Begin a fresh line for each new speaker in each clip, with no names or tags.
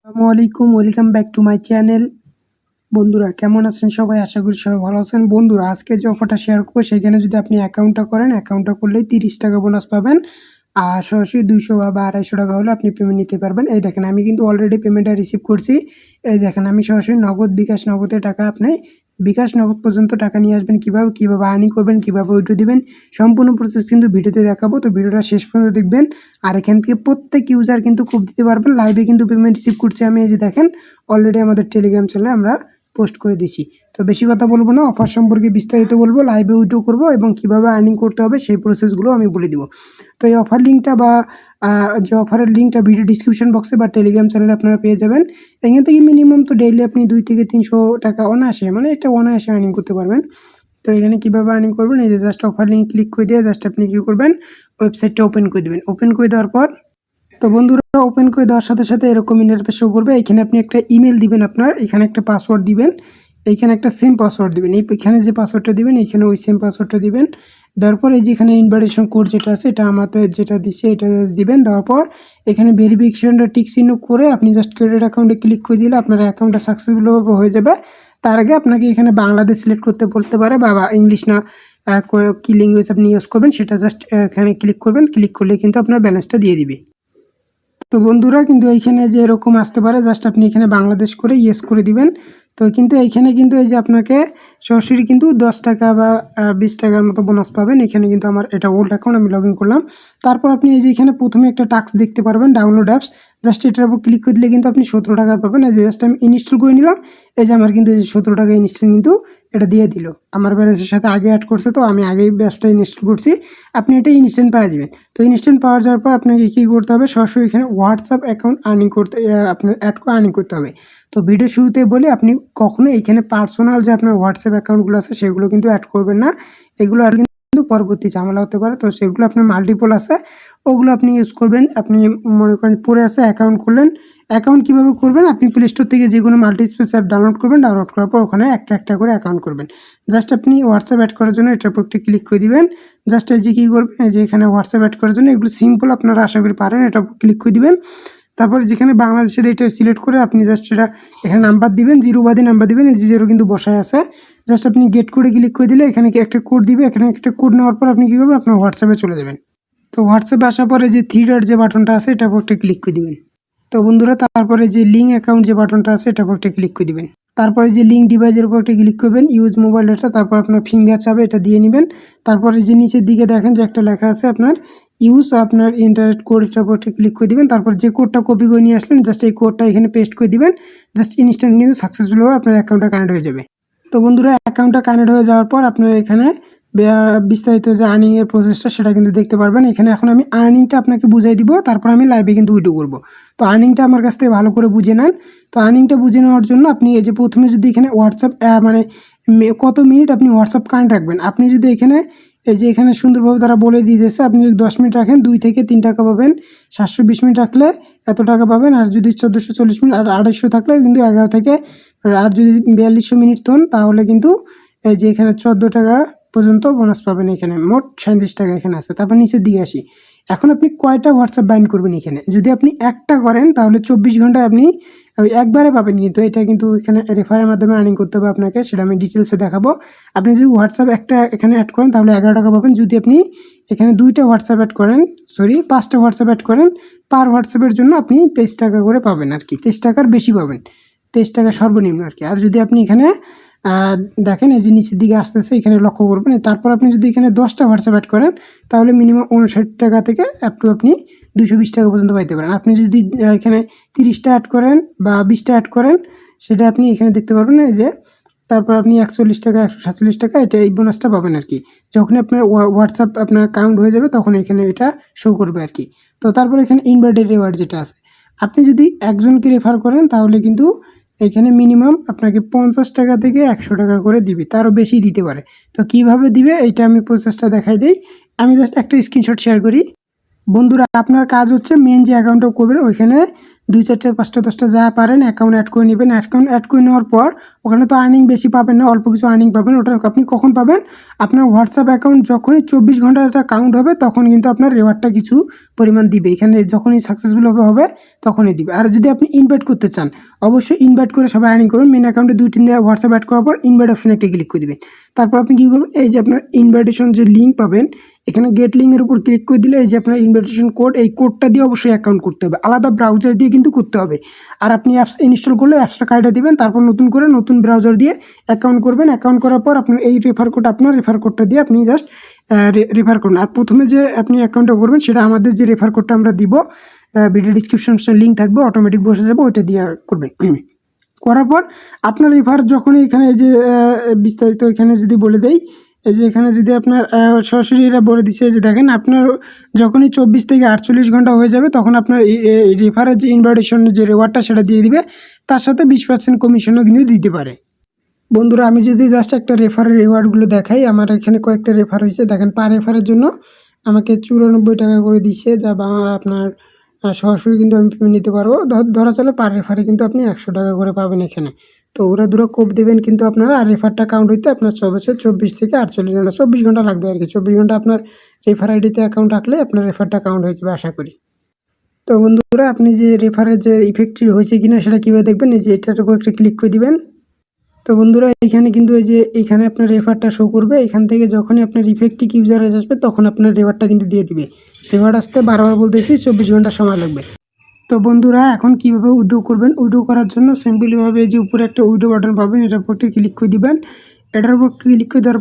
আসসালামু আলাইকুম, welcome back to my channel. বন্ধুরা কেমন আছেন সবাই? আশা করি সবাই ভালো আছেন। বন্ধুরা আজকে যে অফারটা শেয়ার করবো সেখানে যদি আপনি অ্যাকাউন্টটা করেন, অ্যাকাউন্টটা করলেই 30 টাকা বোনাস পাবেন। আর সরাসরি 200 বা 250 টাকা হলে আপনি পেমেন্ট নিতে পারবেন। এই দেখেন আমি কিন্তু অলরেডি পেমেন্টটা রিসিভ করছি। এই দেখেন আমি সরাসরি নগদ, বিকাশ নগদে টাকা আপনি বিকাশ নগদ পর্যন্ত টাকা নিয়ে আসবেন। কীভাবে আর্নিং করবেন, কীভাবে উইথড্র দিবেন, সম্পূর্ণ প্রসেস কিন্তু ভিডিওতে দেখাবো। তো ভিডিওটা শেষ পর্যন্ত দেখবেন। আর এখান থেকে প্রত্যেক ইউজার কিন্তু খুব দিতে পারবেন। লাইভে কিন্তু পেমেন্ট রিসিভ করছি আমি। এই যে দেখেন অলরেডি আমাদের টেলিগ্রাম চ্যানেলে আমরা পোস্ট করে দিছি। তো বেশি কথা বলবো না, অফার সম্পর্কে বিস্তারিত বলবো, লাইভে উইথড্র করবো এবং কীভাবে আর্নিং করতে হবে সেই প্রসেসগুলো আমি বলে দিব। তো এই অফার লিঙ্কটা বা যে অফারের লিঙ্কটা ভিডিও ডিসক্রিপশন বক্সে বা টেলিগ্রাম চ্যানেলে আপনারা পেয়ে যাবেন। এখান থেকে মিনিমাম তো ডেইলি আপনি 2 থেকে 300 টাকা অনায়াসে, মানে এটা অনায়াসে আর্নিং করতে পারবেন। তো এখানে কীভাবে আর্নিং করবেন, এই যে জাস্ট অফার লিঙ্ক ক্লিক করে দিয়ে জাস্ট আপনি কী করবেন, ওয়েবসাইটটা ওপেন করে দেবেন। ওপেন করে দেওয়ার পর তো বন্ধুরা ওপেন করে দেওয়ার সাথে সাথে এরকম ইন্টারফেস শো করবে। এখানে আপনি একটা ইমেল দিবেন, আপনার এখানে একটা পাসওয়ার্ড দিবেন, এইখানে একটা সেম পাসওয়ার্ড দিবেন। এখানে যে পাসওয়ার্ডটা দিবেন এখানে ওই সেম পাসওয়ার্ডটা দিবেন। দেওয়ার পর এই যে এখানে ইনভাইটেশন কোড যেটা আছে এটা আমাদের যেটা দিচ্ছে এটা দিবেন। দেওয়ার পর এখানে ভেরিফিকেশনটা টিক চিহ্ন করে আপনি জাস্ট ক্রেডিট অ্যাকাউন্টে ক্লিক করে দিলে আপনার অ্যাকাউন্টটা সাকসেসফুলভাবে হয়ে যাবে। তার আগে আপনাকে এখানে বাংলাদেশ সিলেক্ট করতে বলতে পারে বা ইংলিশ না কী ল্যাঙ্গুয়েজ আপনি ইউজ করবেন সেটা জাস্ট এখানে ক্লিক করবেন। ক্লিক করলে কিন্তু আপনার ব্যালেন্সটা দিয়ে দিবে। তো বন্ধুরা কিন্তু এইখানে যে এরকম আসতে পারে, জাস্ট আপনি এখানে বাংলাদেশ করে ইয়েস করে দিবেন। তো কিন্তু এইখানে কিন্তু এই যে আপনাকে সরাসরি কিন্তু 10 টাকা বা 20 টাকার মতো বোনাস পাবেন। এখানে কিন্তু আমার এটা ওল্ড অ্যাকাউন্ট, আমি লগ ইন করলাম। তারপর আপনি এই যে এখানে প্রথমে একটা টাস্ক দেখতে পারবেন, ডাউনলোড অ্যাপস, জাস্ট এটার উপর ক্লিক করে দিলে কিন্তু আপনি 17 টাকা পাবেন। এই যে জাস্ট আমি ইনস্টল করে নিলাম। এই যে আমার কিন্তু 17 টাকা ইনস্টল কিন্তু এটা দিয়ে দিল। আমার ব্যালেন্সের সাথে আগে অ্যাড করছে, তো আমি আগেই অ্যাপসটা ইনস্টল করছি। আপনি এটা ইনস্ট্যান্ট পাওয়া যাবেন। তো ইনস্ট্যান্ট পাওয়া যাওয়ার পর আপনাকে কী করতে হবে, সরাসরি এখানে হোয়াটসঅ্যাপ অ্যাকাউন্ট আর্নিং করতে আপনার অ্যাড করে আর্নিং করতে হবে। তো ভিডিও শুরুতে বলি, আপনি কখনো এইখানে পার্সোনাল যে আপনার হোয়াটসঅ্যাপ অ্যাকাউন্টগুলো আছে সেগুলো কিন্তু অ্যাড করবেন না। এগুলো আর কিন্তু পরবর্তী ঝামেলা হতে পারে। তো সেগুলো আপনার মাল্টিপল আছে, ওগুলো আপনি ইউজ করবেন। আপনি মনে করেন পরে আছে অ্যাকাউন্ট করলেন, অ্যাকাউন্ট কীভাবে করবেন, আপনি প্লে স্টোর থেকে যে কোনো মাল্টিস্পেস অ্যাপ ডাউনলোড করবেন। ডাউনলোড করার পর ওখানে একটা করে অ্যাকাউন্ট করবেন। জাস্ট আপনি হোয়াটসঅ্যাপ অ্যাড করার জন্য এটার উপর একটু ক্লিক করে দিবেন। জাস্ট এই যে কী করবেন, এই যে এখানে হোয়াটসঅ্যাপ অ্যাড করার জন্য এগুলো সিম্পল, আপনারা আশা করি পারেন। এটার উপর ক্লিক করে দিবেন। তারপরে যেখানে বাংলাদেশের এটা সিলেক্ট করে আপনি জাস্ট এটা এখানে নাম্বার দিবেন, 0 বাদে নাম্বার দিবেন। এই যে 0 কিন্তু বসায় আছে। জাস্ট আপনি গেট কোডে ক্লিক করে দিলে এখানে কি একটা কোড দিবে। এখানে একটা কোড নেওয়ার পর আপনি কী করবেন, আপনার হোয়াটসঅ্যাপে চলে যাবেন। তো হোয়াটসঅ্যাপে আসার পরে যে 3 ডট যে বাটনটা আছে এটার উপর একটা ক্লিক করে দিবেন। তো বন্ধুরা তারপরে যে লিঙ্ক অ্যাকাউন্ট যে বাটনটা আছে এটার উপর একটা ক্লিক করে দিবেন। তারপরে যে লিঙ্ক ডিভাইসের উপর একটা ক্লিক করবেন, ইউজ মোবাইল ডাটা, তারপর আপনার ফিঙ্গার চাবে এটা দিয়ে নেবেন। তারপরে যে নিচের দিকে দেখেন যে একটা লেখা আছে আপনার ইউজ আপনার ইন্টারনেট কোড, এটার উপর একটা ক্লিক করে দিবেন। তারপর যে কোডটা কপি করে নিয়ে আসলেন জাস্ট এই কোডটা এখানে পেস্ট করে দিবেন। জাস্ট ইনস্ট্যান্ট কিন্তু সাকসেসফুলভাবে আপনার অ্যাকাউন্টটা কানেক্ট হয়ে যাবে। তো বন্ধুরা অ্যাকাউন্টটা কানেক্ট হয়ে যাওয়ার পর আপনার এখানে বিস্তারিত যে আর্নিংয়ের প্রসেসটা সেটা কিন্তু দেখতে পারবেন। এখানে এখন আমি আর্নিংটা আপনাকে বুঝাই দিব, তারপর আমি লাইভে কিন্তু উইথড্র করব। তো আর্নিংটা আমার কাছ থেকে ভালো করে বুঝে নেন। তো আর্নিংটা বুঝে নেওয়ার জন্য আপনি এই যে প্রথমে যদি এখানে হোয়াটসঅ্যাপ মানে কত মিনিট আপনি হোয়াটসঅ্যাপ কানেক্ট রাখবেন, আপনি যদি এখানে এই যে এখানে সুন্দরভাবে তারা বলে দিয়েছে, আপনি যদি 10 মিনিট রাখেন 2 থেকে 3 টাকা পাবেন, 720 মিনিট রাখলে এত টাকা পাবেন, আর যদি 1440 মিনিট আর 250 থাকলে কিন্তু 11 থেকে, আর যদি 4200 মিনিট হন তাহলে কিন্তু এই যে এখানে 14 টাকা পর্যন্ত বোনাস পাবেন। এখানে মোট 37 টাকা এখানে আছে। তারপর নিচের দিকে আসি, এখন আপনি কয়টা হোয়াটসঅ্যাপ বাইন্ড করবেন। এখানে যদি আপনি একটা করেন তাহলে 24 ঘন্টায় আপনি একবারে পাবেন। কিন্তু এটা কিন্তু এখানে রেফারের মাধ্যমে আর্নিং করতে হবে আপনাকে, সেটা আমি ডিটেলসে দেখাবো। আপনি যদি হোয়াটসঅ্যাপ একটা এখানে অ্যাড করেন তাহলে 11 টাকা পাবেন। যদি আপনি এখানে 2টা হোয়াটসঅ্যাপ অ্যাড করেন, 5টা হোয়াটসঅ্যাপ অ্যাড করেন, পার হোয়াটসঅ্যাপের জন্য আপনি 23 টাকা করে পাবেন আর কি। 23 টাকার বেশি পাবেন, 23 টাকা সর্বনিম্ন আর কি। আর যদি আপনি এখানে দেখেন এই যে নিচের দিকে আসতেছে, এখানে লক্ষ্য করবেন। তারপর আপনি যদি এখানে 10টা হোয়াটসঅ্যাপ অ্যাড করেন তাহলে মিনিমাম 59 টাকা থেকে আপ টু আপনি 220 টাকা পর্যন্ত পাইতে পারেন। আপনি যদি এখানে 30টা অ্যাড করেন বা 20টা অ্যাড করেন সেটা আপনি এখানে দেখতে পারবেন। এই যে তারপর আপনি 41 টাকা 147 টাকা এটা এই বোনাসটা পাবেন আর কি। যখন আপনার হোয়াটসঅ্যাপ আপনার কাউন্ট হয়ে যাবে তখন এখানে এটা শো করবে আর কি। তো তারপর এখানে ইনভার্টেড রিওয়ার্ড যেটা আছে, আপনি যদি একজনকে রেফার করেন তাহলে কিন্তু এখানে মিনিমাম আপনাকে 50 টাকা থেকে 100 টাকা করে দিবে, তারও বেশি দিতে পারে। তো কিভাবে দিবে এইটা আমি প্রসেসটা দেখাই দিই। আমি জাস্ট একটা স্ক্রিনশট শেয়ার করি। বন্ধুরা আপনার কাজ হচ্ছে মেন যে অ্যাকাউন্টটা করবেন ওইখানে 2 4 5 10টা যা পারেন অ্যাকাউন্ট অ্যাড করে নেবেন। অ্যাকাউন্ট অ্যাড করে নেওয়ার পর ওখানে তো আর্নিং বেশি পাবেন না, অল্প কিছু আর্নিং পাবেন। ওটা আপনি কখন পাবেন? আপনার হোয়াটসঅ্যাপ অ্যাকাউন্ট যখনই 24 ঘন্টা এটা কাউন্ট হবে তখন কিন্তু আপনার রিওয়ার্ডটা কিছু পরিমাণ দিবে। এখানে যখনই সাকসেসফুল হবে তখনই দিবে। আর যদি আপনি ইনভাইট করতে চান, অবশ্যই ইনভাইট করে সবাই আর্নিং করবেন। মেন অ্যাকাউন্টে 2-3 দিন হোয়াটসঅ্যাপ অ্যাড করার পর ইনভাইট অপশনে একটা ক্লিক করে দিবেন। তারপর আপনি কী করবেন, এই যে আপনার ইনভাইটেশন যে লিঙ্ক পাবেন, এখানে গেট লিঙ্কের উপর ক্লিক করে দিলে এই যে আপনার ইনভাইটেশন কোড, এই কোডটা দিয়ে অবশ্যই অ্যাকাউন্ট করতে হবে, আলাদা ব্রাউজার দিয়ে কিন্তু করতে হবে। আর আপনি অ্যাপস ইনস্টল করলে অ্যাপসটা কার্ডটা দিবেন, তারপর নতুন ব্রাউজার দিয়ে অ্যাকাউন্ট করবেন। অ্যাকাউন্ট করার পর আপনার এই রেফার কোডটা দিয়ে আপনি জাস্ট রেফার করুন। আর প্রথমে যে আপনি অ্যাকাউন্টটা করবেন সেটা আমাদের যে রেফার কোডটা আমরা দিব, ভিডিও ডিসক্রিপশনে লিঙ্ক থাকবে, অটোমেটিক বসে যাবে, ওইটা দিয়ে করবেন। করার পর আপনার রেফার যখন এখানে এই যে বিস্তারিত এখানে যদি বলে দেই, এই যে এখানে যদি আপনার সরাসরি এরা বলে দিচ্ছে যে দেখেন আপনার যখনই 24 থেকে 48 ঘন্টা হয়ে যাবে তখন আপনার রেফারের যে ইনভাইটেশনের যে রিওয়ার্ডটা সেটা দিয়ে দিবে, তার সাথে 20% কমিশনও কিন্তু দিতে পারে। বন্ধুরা আমি যদি জাস্ট একটা রেফারের রিওয়ার্ডগুলো দেখাই, আমার এখানে কয়েকটা রেফার হয়েছে। দেখেন পার রেফারের জন্য আমাকে 94 টাকা করে দিচ্ছে, যা আপনার সরাসরি কিন্তু আমি পেমেন্ট নিতে পারবো। ধরা চলে পার রেফারে কিন্তু আপনি 100 টাকা করে পাবেন এখানে। তো ওরা দুটো কোপ দেবেন কিন্তু আপনারা, আর রেফারটা কাউন্ট হইতে আপনার 24 থেকে 48 ঘন্টা, 24 ঘন্টা লাগবে আর কি। 24 ঘন্টা আপনার রেফার আইডিতে অ্যাকাউন্ট রাখলে আপনার রেফারটা কাউন্ট হয়ে যাবে আশা করি। তো বন্ধুরা আপনি যে রেফারের যে ইফেক্টিভ হয়েছে কিনা সেটা কীভাবে দেখবেন, এই যে এটার উপর একটা ক্লিক করে দিবেন। তো বন্ধুরা এখানে কিন্তু এই যে এখানে আপনার রেফারটা শো করবে, এখান থেকে যখনই আপনার ইফেক্টিভ ইউজার আসবে তখন আপনার রেফারটা কিন্তু দিয়ে দিবে। রেফার আসতে বারবার বলতেছি 24 ঘন্টা সময় লাগবে। তো বন্ধুরা এখন কীভাবে উইথড্র করবেন, উইথড্র করার জন্য সিম্পলিভাবে এই যে উপরে একটা উইথড্র বাটন পাবেন, এটার উপর ক্লিক করে দিবেন। এটার উপর ক্লিক করে দেওয়ার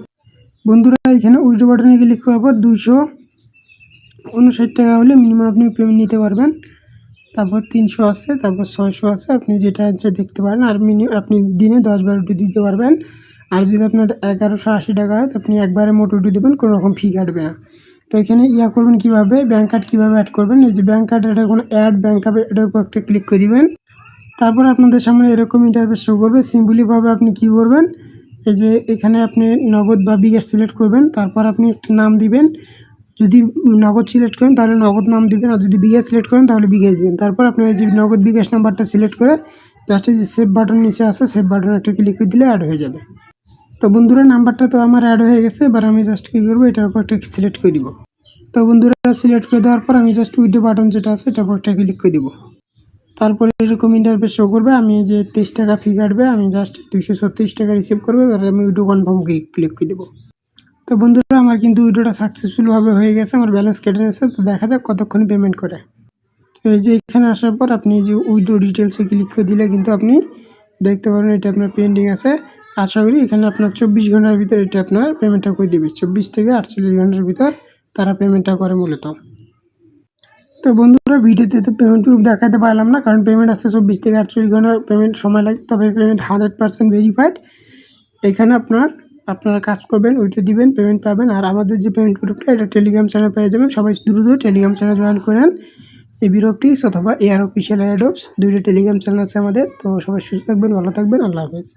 বন্ধুরা এখানে উইথড্র বাটনে ক্লিক করার পর 259 টাকা হলে মিনিমাম আপনি পেমেন্ট নিতে পারবেন। তারপর 300 আছে, তারপর 600 আছে, আপনি যেটা হচ্ছে দেখতে পারেন। আর আপনি দিনে 10-12টি দিতে পারবেন। আর যদি আপনার 1180 টাকা হয় তো আপনি একবারে মোট উঠে দেবেন, কোনো রকম ফি কাটবে না। তো এখানে করবেন কীভাবে, ব্যাঙ্ক কার্ড কীভাবে অ্যাড করবেন, এই যে ব্যাঙ্ক কার্ড, এটা কোনো অ্যাড ব্যাঙ্ক কার্ড, এটার উপর একটা ক্লিক করে দিবেন। তারপর আপনাদের সামনে এরকম ইন্টারফেস শো করবে। সিম্পলিভাবে আপনি কী করবেন, এই যে এখানে আপনি নগদ বা বিকাশ সিলেক্ট করবেন, তারপর আপনি একটা নাম দিবেন। যদি নগদ সিলেক্ট করেন তাহলে নগদ নাম দিবেন, আর যদি বিকাশ সিলেক্ট করেন তাহলে বিকাশ দিবেন। তারপর আপনার যে নগদ বিকাশ নাম্বারটা সিলেক্ট করে জাস্ট এই যে সেভ বাটন নিচে আছে, সেভ বাটন একটা ক্লিক করে দিলে অ্যাড হয়ে যাবে। তো বন্ধুরা নাম্বারটা তো আমার অ্যাড হয়ে গেছে, এবার আমি জাস্ট কী করবো, এটার উপর একটা সিলেক্ট করে দিব। তো বন্ধুরা সিলেক্ট করে দেওয়ার পর আমি জাস্ট উইথড্র বাটন যেটা আছে এটার উপর একটা ক্লিক করে দিব। তারপরে এরকম ইন্টারফেস শো করবে, আমি যে 23 টাকা ফি কাটবে, আমি জাস্ট 236 টাকা রিসিভ করবে। এবার আমি উইথড্র কনফার্ম ক্লিক করে দেবো। তো বন্ধুরা আমার কিন্তু উইথড্রটা সাকসেসফুলভাবে হয়ে গেছে, আমার ব্যালেন্স কেটে নিয়েছে। তো দেখা যাক কতক্ষণ পেমেন্ট করে। তো এই যে এখানে আসার পর আপনি এই যে উইথড্র ডিটেলসে ক্লিক করে দিলে কিন্তু আপনি দেখতে পারেন এটা আপনার পেন্ডিং আছে। আশা করি এখানে আপনার 24 ঘন্টার ভিতরে এটা আপনার পেমেন্টটা করে দেবে। 24 থেকে 48 ঘন্টার ভিতর তারা পেমেন্টটা করে মূলত। তো বন্ধুরা ভিডিওতে তো পেমেন্ট প্রুফ দেখাতে পারলাম না, কারণ পেমেন্ট আসতে 24 থেকে 48 ঘন্টা পেমেন্ট সময় লাগে, তবে পেমেন্ট 100% ভেরিফাইড। এখানে আপনারা কাজ করবেন, ওইটা দিবেন, পেমেন্ট পাবেন। আর আমাদের যে পেমেন্ট প্রুফটা এটা টেলিগ্রাম চ্যানেল পেয়ে যাবেন, সবাই দ্রুত টেলিগ্রাম চ্যানেল জয়েন করে নেন। এবি রকটিক্স অথবা এআর অফিসিয়াল অ্যাডপস, দুইটা টেলিগ্রাম চ্যানেল আছে আমাদের। তো সবাই সুস্থ থাকবেন, ভালো থাকবেন, আল্লাহ হাফেজ।